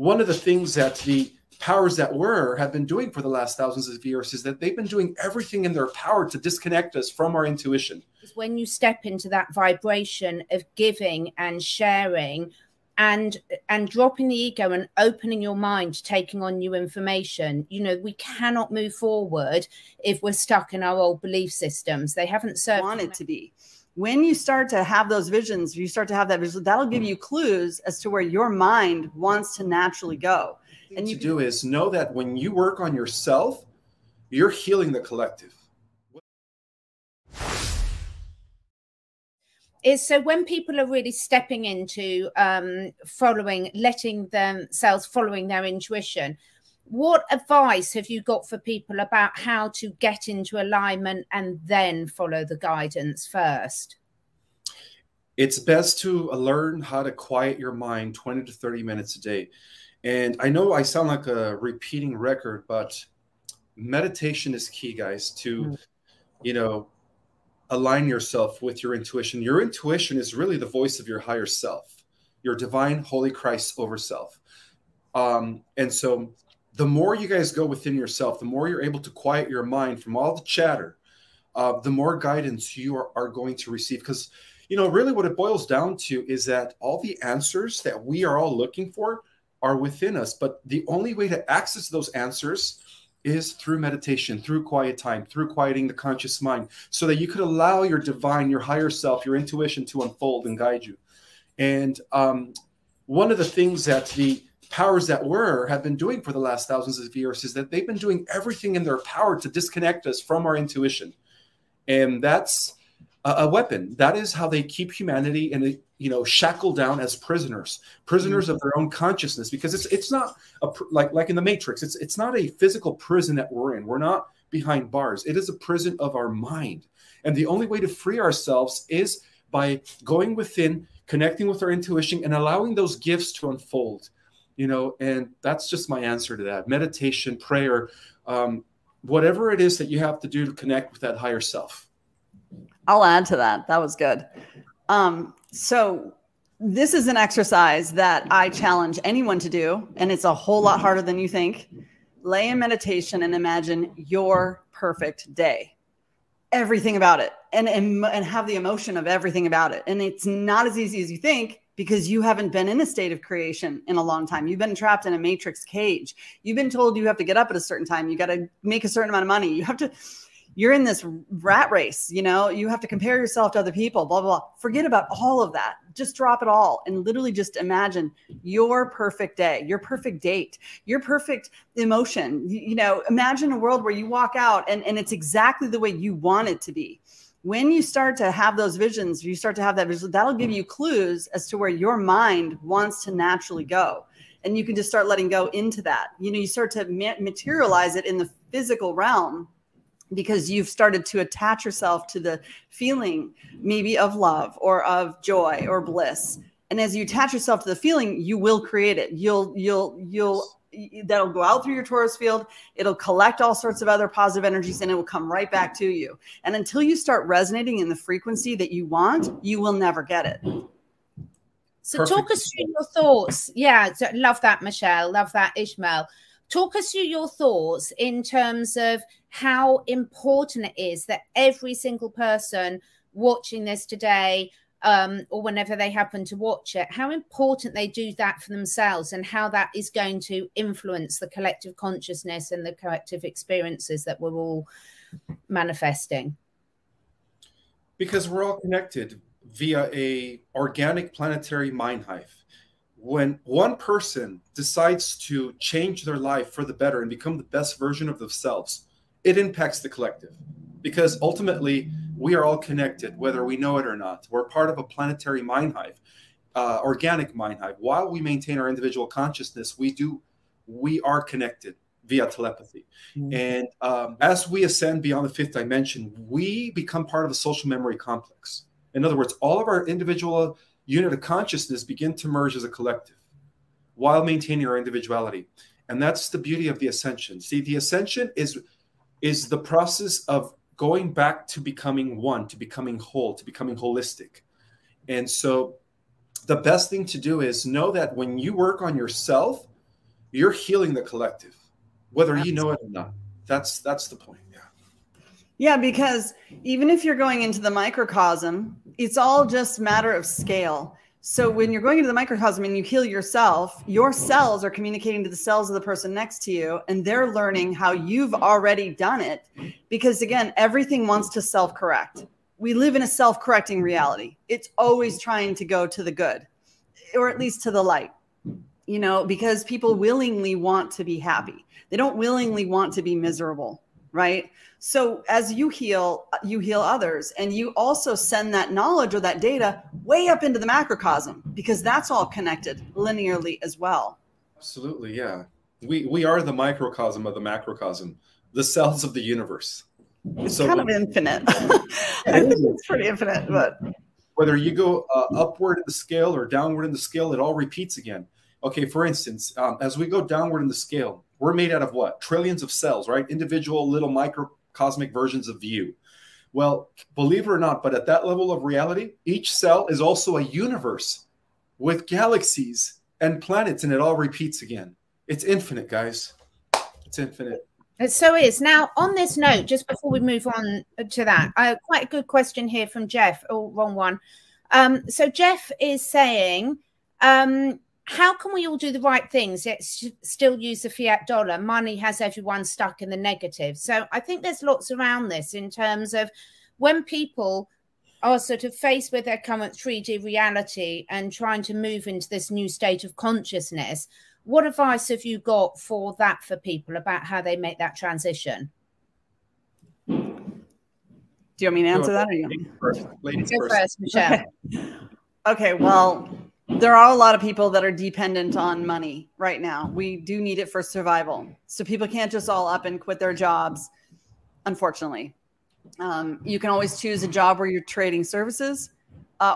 one of the things that the powers that were have been doing for the last thousands of years is that they've been doing everything in their power to disconnect us from our intuition. When you step into that vibration of giving and sharing and dropping the ego and opening your mind to taking on new information, you know, we cannot move forward if we're stuck in our old belief systems. They haven't served. Want it to be. When you start to have those visions, you start to have that vision, that'll give you clues as to where your mind wants to naturally go. And you do is know that when you work on yourself, you're healing the collective. Is so when people are really stepping into letting themselves following their intuition, what advice have you got for people about how to get into alignment and then follow the guidance first? It's best to learn how to quiet your mind 20 to 30 minutes a day. And I know I sound like a repeating record, but meditation is key, guys, to, you know, align yourself with your intuition. Your intuition is really the voice of your higher self, your divine, holy Christ over self. And so the more you guys go within yourself, the more you're able to quiet your mind from all the chatter, the more guidance you are going to receive. Because, you know, really what it boils down to is that all the answers that we are all looking for are within us. But the only way to access those answers is through meditation, through quiet time, through quieting the conscious mind, so that you could allow your divine, your higher self, your intuition to unfold and guide you. And one of the things that the powers that were have been doing for the last thousands of years is that they've been doing everything in their power to disconnect us from our intuition. And that's a weapon. That is how they keep humanity and, you know, shackled down as prisoners of their own consciousness, because it's not like in the Matrix. It's not a physical prison that we're in. We're not behind bars. It is a prison of our mind. And the only way to free ourselves is by going within, connecting with our intuition and allowing those gifts to unfold, you know, and that's just my answer to that. Meditation, prayer, whatever it is that you have to do to connect with that higher self. I'll add to that. That was good. So this is an exercise that I challenge anyone to do, and it's a whole lot harder than you think. Lay in meditation and imagine your perfect day, everything about it, and have the emotion of everything about it. And it's not as easy as you think, because you haven't been in a state of creation in a long time. You've been trapped in a matrix cage. You've been told you have to get up at a certain time. You got to make a certain amount of money. You have to, you're in this rat race, you know, you have to compare yourself to other people, blah, blah, blah. Forget about all of that. Just drop it all and literally just imagine your perfect day, your perfect date, your perfect emotion. You know, imagine a world where you walk out and it's exactly the way you want it to be. When you start to have those visions, you start to have that vision, that'll give you clues as to where your mind wants to naturally go. And you can just start letting go into that. You know, you start to materialize it in the physical realm, because you've started to attach yourself to the feeling maybe of love or of joy or bliss. And as you attach yourself to the feeling, you will create it. That'll go out through your Taurus field. It'll collect all sorts of other positive energies and it will come right back to you. And until you start resonating in the frequency that you want, you will never get it. So Perfect. Talk us through your thoughts. Yeah, love that, Michelle. Love that, Ismael. Talk us through your thoughts in terms of how important it is that every single person watching this today, or whenever they happen to watch it, how important they do that for themselves and how that is going to influence the collective consciousness and the collective experiences that we're all manifesting. Because we're all connected via a organic planetary mind hive. When one person decides to change their life for the better and become the best version of themselves, it impacts the collective, because ultimately we are all connected, whether we know it or not. We're part of a planetary mind hive, organic mind hive. While we maintain our individual consciousness, we are connected via telepathy. And as we ascend beyond the fifth dimension, we become part of a social memory complex. In other words, all of our individual unit of consciousness begin to merge as a collective while maintaining our individuality. And that's the beauty of the ascension. See, the ascension is the process of going back to becoming one, to becoming whole, to becoming holistic. And so the best thing to do is know that when you work on yourself, you're healing the collective, whether you know it or not. That's the point. Yeah. Yeah, because even if you're going into the microcosm, it's all just a matter of scale. So when you're going into the microcosm and you heal yourself, your cells are communicating to the cells of the person next to you, and they're learning how you've already done it. Because again, everything wants to self-correct. We live in a self-correcting reality. It's always trying to go to the good, or at least to the light, you know, because people willingly want to be happy. They don't willingly want to be miserable, right? So as you heal others, and you also send that knowledge or that data way up into the macrocosm, because that's all connected linearly as well. Absolutely, yeah. We are the microcosm of the macrocosm, the cells of the universe. It's kind of infinite. I think it's pretty infinite, but whether you go upward in the scale or downward in the scale, it all repeats again. Okay, for instance, as we go downward in the scale, we're made out of what? Trillions of cells, right? Individual little microcosmic versions of you. Well, believe it or not, but at that level of reality, each cell is also a universe with galaxies and planets, and it all repeats again. It's infinite, guys. It's infinite. It so is. Now, on this note, just before we move on to that, quite a good question here from Jeff. Oh, wrong one. So Jeff is saying, how can we all do the right things yet still use the fiat dollar? Money has everyone stuck in the negative. So I think there's lots around this in terms of when people are sort of faced with their current 3D reality and trying to move into this new state of consciousness. What advice have you got for that for people about how they make that transition? Do you want me to answer that? Ladies first, Michelle. Okay, well, there are a lot of people that are dependent on money right now. We do need it for survival. So people can't just all up and quit their jobs, unfortunately. You can always choose a job where you're trading services.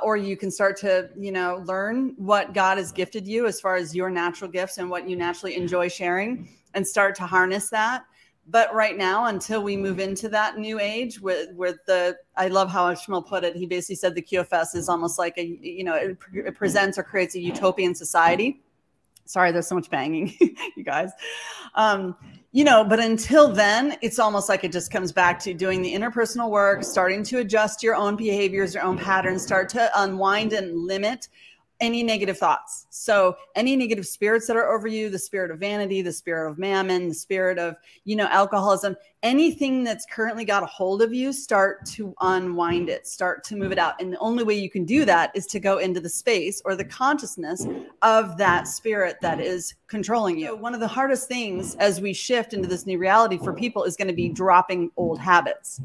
Or you can start to, you know, learn what God has gifted you as far as your natural gifts and what you naturally enjoy sharing, and start to harness that. But right now, until we move into that new age with the, I love how ISMAEL put it. He basically said the QFS is almost like a, you know, it presents or creates a utopian society. Sorry, there's so much banging, you guys. You know, but until then, it's almost like it just comes back to doing the interpersonal work, starting to adjust your own behaviors, your own patterns, start to unwind and limit any negative thoughts. So any negative spirits that are over you, the spirit of vanity, the spirit of mammon, the spirit of, you know, alcoholism, anything that's currently got a hold of you, start to unwind it, start to move it out. And the only way you can do that is to go into the space or the consciousness of that spirit that is controlling you. So one of the hardest things as we shift into this new reality for people is going to be dropping old habits,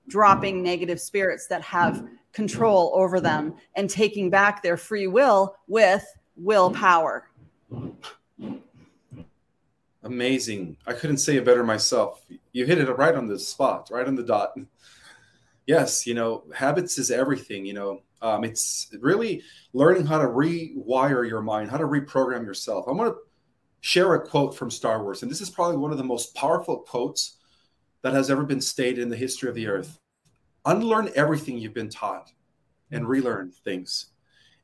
dropping negative spirits that have control over them, and taking back their free will with willpower. Amazing. I couldn't say it better myself. You hit it right on the spot, right on the dot. Yes, you know, habits is everything, you know. It's really learning how to rewire your mind, how to reprogram yourself. I want to share a quote from Star Wars, and this is probably one of the most powerful quotes that has ever been stated in the history of the earth. Unlearn everything you've been taught and relearn things.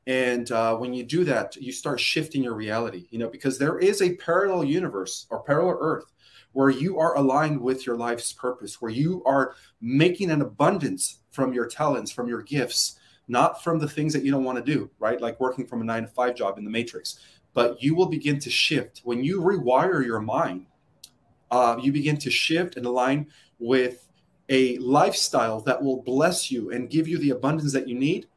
And when you do that, you start shifting your reality, you know, because there is a parallel universe or parallel earth where you are aligned with your life's purpose, where you are making an abundance from your talents, from your gifts, not from the things that you don't want to do, right? Like working from a 9-to-5 job in the matrix. But you will begin to shift. When you rewire your mind, you begin to shift and align with a lifestyle that will bless you and give you the abundance that you need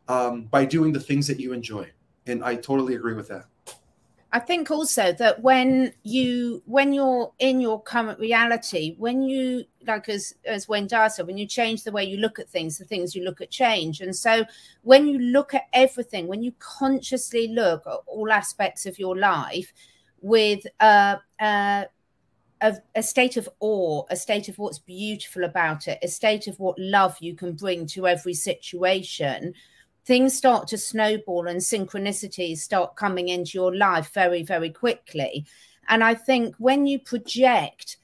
by doing the things that you enjoy. And I totally agree with that. I think also that when you're in your current reality, when you, like as Wendell said, when you change the way you look at things, the things you look at change. And so when you look at everything, when you consciously look at all aspects of your life with a state of awe, a state of what's beautiful about it, a state of what love you can bring to every situation, things start to snowball and synchronicities start coming into your life very, very quickly. And I think when you project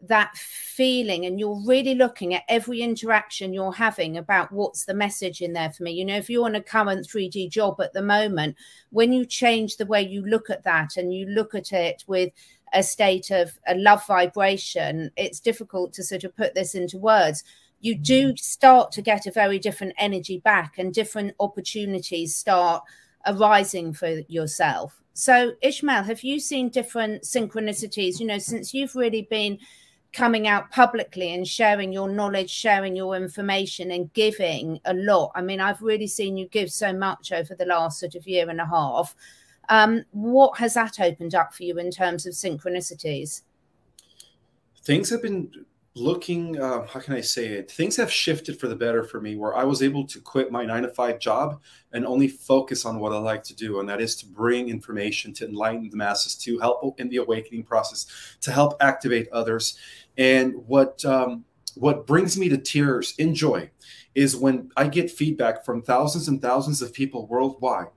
that feeling, and you're really looking at every interaction you're having about what's the message in there for me. You know, if you're on a current 3D job at the moment, when you change the way you look at that and you look at it with a state of a love vibration, it's difficult to sort of put this into words. You do start to get a very different energy back, and different opportunities start arising for yourself. So Ishmael, have you seen different synchronicities, you know, since you've really been coming out publicly and sharing your knowledge, sharing your information, and giving a lot? I mean, I've really seen you give so much over the last sort of year and a half. What has that opened up for you in terms of synchronicities? Things have been looking, how can I say it? Things have shifted for the better for me, where I was able to quit my 9-to-5 job and only focus on what I like to do. And that is to bring information, to enlighten the masses, to help in the awakening process, to help activate others. And what brings me to tears in joy is when I get feedback from thousands and thousands of people worldwide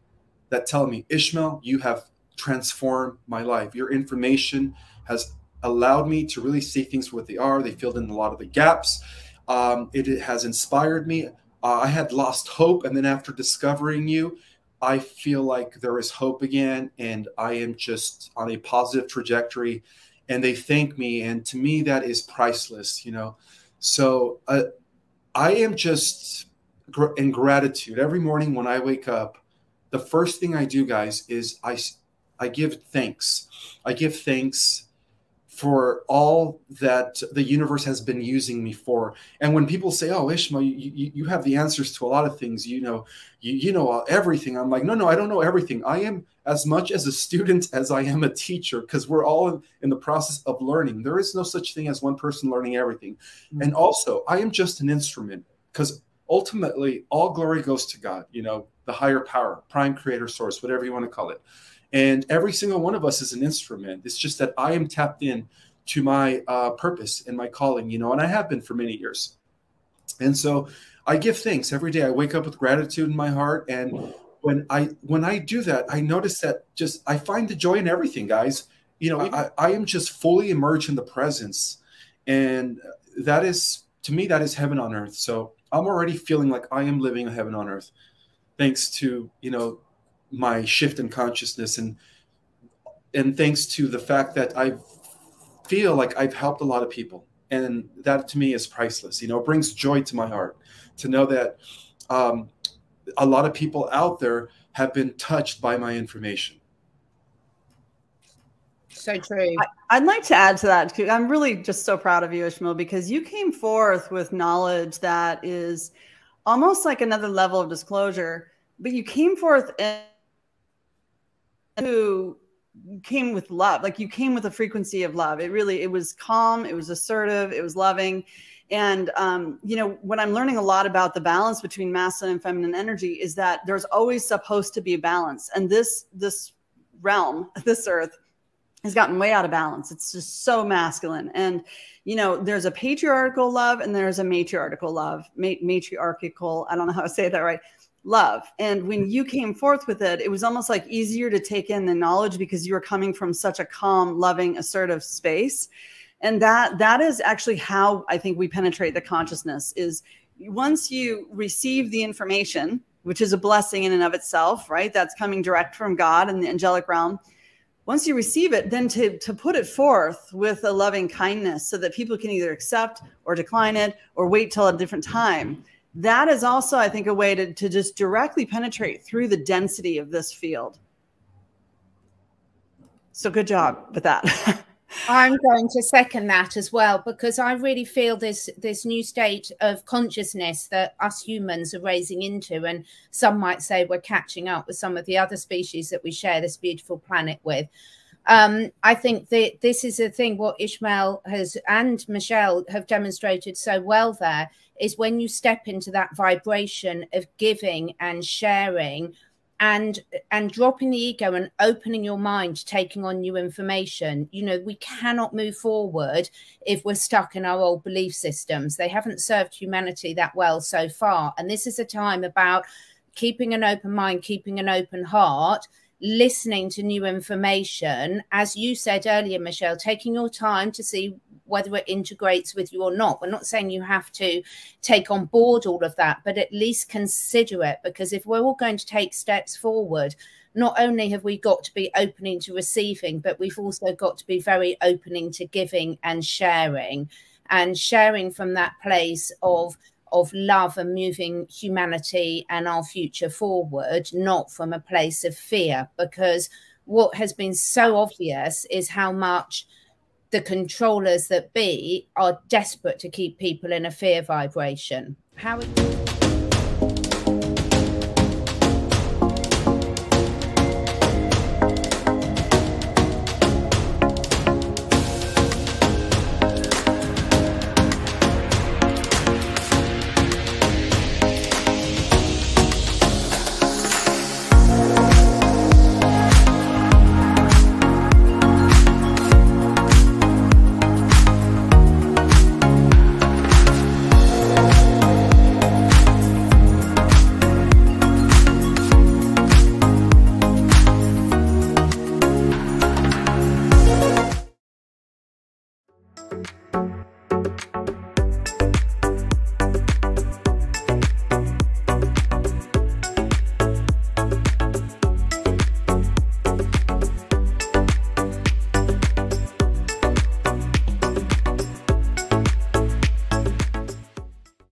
that tell me, Ishmael, you have transformed my life. Your information has allowed me to really see things for what they are. They filled in a lot of the gaps. It has inspired me. I had lost hope, and then after discovering you, I feel like there is hope again, and I am just on a positive trajectory. And they thank me, and to me that is priceless, you know. So I am just in gratitude every morning when I wake up. The first thing I do, guys, is I give thanks. I give thanks for all that the universe has been using me for. And when people say, oh, Ishmael, you have the answers to a lot of things, you know everything. I'm like, no, I don't know everything. I am as much as a student as I am a teacher, because we're all in the process of learning. There is no such thing as one person learning everything. Mm-hmm. And also, I am just an instrument, because ultimately all glory goes to God, you know, the higher power, prime creator source, whatever you want to call it. And every single one of us is an instrument. It's just that I am tapped in to my purpose and my calling, you know, and I have been for many years. And so I give thanks every day. I wake up with gratitude in my heart. And when I do that, I notice that I find the joy in everything, guys. You know, I am just fully immersed in the presence. And that is, to me, that is heaven on earth. So I'm already feeling like I am living a heaven on earth, thanks to, you know, my shift in consciousness, and thanks to the fact that I feel like I've helped a lot of people. And that to me is priceless. You know, it brings joy to my heart to know that a lot of people out there have been touched by my information. So true. I'd like to add to that. I'm really just so proud of you, Ishmael, because you came forth with knowledge that is almost like another level of disclosure, but you came forth who came with love. Like, you came with a frequency of love. It was calm, it was assertive, it was loving. And, you know, what I'm learning a lot about the balance between masculine and feminine energy is that there's always supposed to be a balance. And this realm, this earth, has gotten way out of balance. It's just so masculine. And, you know, there's a patriarchal love and there's a matriarchal love, matriarchal, I don't know how to say that right, love. And when you came forth with it, it was almost like easier to take in the knowledge because you were coming from such a calm, loving, assertive space. And that is actually how I think we penetrate the consciousness, is once you receive the information, which is a blessing in and of itself, right? That's coming direct from God and the angelic realm. Once you receive it, then to put it forth with a loving kindness so that people can either accept or decline it or wait till a different time. That is also, I think, a way to just directly penetrate through the density of this field. So good job with that. I'm going to second that as well, because I really feel this new state of consciousness that us humans are raising into, and some might say we're catching up with some of the other species that we share this beautiful planet with. I think that this is a thing what Ishmael has and Michelle have demonstrated so well there, is when you step into that vibration of giving and sharing and dropping the ego and opening your mind to taking on new information. You know, we cannot move forward if we're stuck in our old belief systems. They haven't served humanity that well so far. And this is a time about keeping an open mind, keeping an open heart, listening to new information. As you said earlier, Michelle, taking your time to see whether it integrates with you or not. We're not saying you have to take on board all of that, but at least consider it, because if we're all going to take steps forward, not only have we got to be opening to receiving, but we've also got to be very opening to giving and sharing from that place of love and moving humanity and our future forward, not from a place of fear. Because what has been so obvious is how much the controllers that be are desperate to keep people in a fear vibration. How